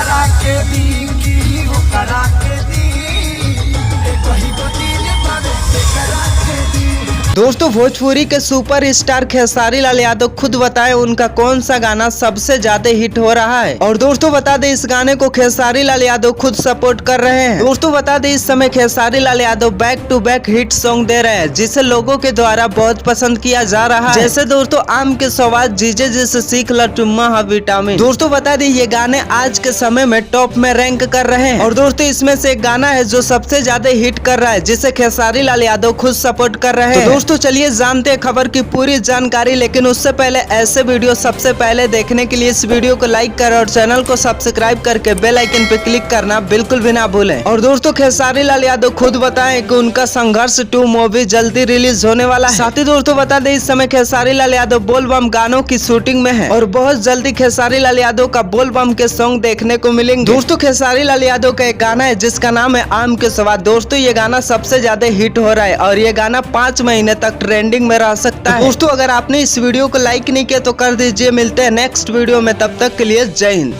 करा के दी की हो करा के दी वही दिल बारे से करा के दी। दोस्तों भोजपुरी के सुपर स्टार खेसारी लाल यादव खुद बताए उनका कौन सा गाना सबसे ज्यादा हिट हो रहा है। और दोस्तों बता दें इस गाने को खेसारी लाल यादव खुद सपोर्ट कर रहे हैं। दोस्तों बता दें इस समय Khesari Lal Yadav back to back hit song दे रहे हैं जिसे लोगों के द्वारा बहुत पसंद किया जा रहा है। जैसे दोस्तों आम के स्वाद जीजे जैसे सीख ल तुम्मा विटामिन। दोस्तों बता दें ये गाने आज के समय में टॉप में रैंक कर रहे हैं। और दोस्तों इसमें से एक गाना है जो सबसे ज्यादा हिट कर रहा है जिसे खेसारी लाल यादव खुद सपोर्ट कर रहे हैं। दोस्तों चलिए जानते हैं खबर की पूरी जानकारी, लेकिन उससे पहले ऐसे वीडियो सबसे पहले देखने के लिए इस वीडियो को लाइक करें और चैनल को सब्सक्राइब करके बेल आइकन पे क्लिक करना बिल्कुल भी ना भूलें। और दोस्तों खेसारी लाल यादव खुद बताएं कि उनका संघर्ष 2 मूवी जल्दी रिलीज होने वाला है। साथ ही दोस्तों बता दें इस समय खेसारी लाल यादव बोल बम गानों की शूटिंग में है और बहुत जल्दी खेसारी लाल यादव का बोल बम के सॉन्ग देखने को मिलेंगे। दोस्तों खेसारी लाल यादव का एक गाना है जिसका नाम है आम के स्वाद। दोस्तों ये गाना सबसे ज्यादा हिट हो रहा है और ये गाना 5 महीने तक ट्रेंडिंग में रह सकता है। दोस्तों अगर आपने इस वीडियो को लाइक नहीं किया तो कर दीजिए। मिलते हैं नेक्स्ट वीडियो में, तब तक के लिए जय हिंद।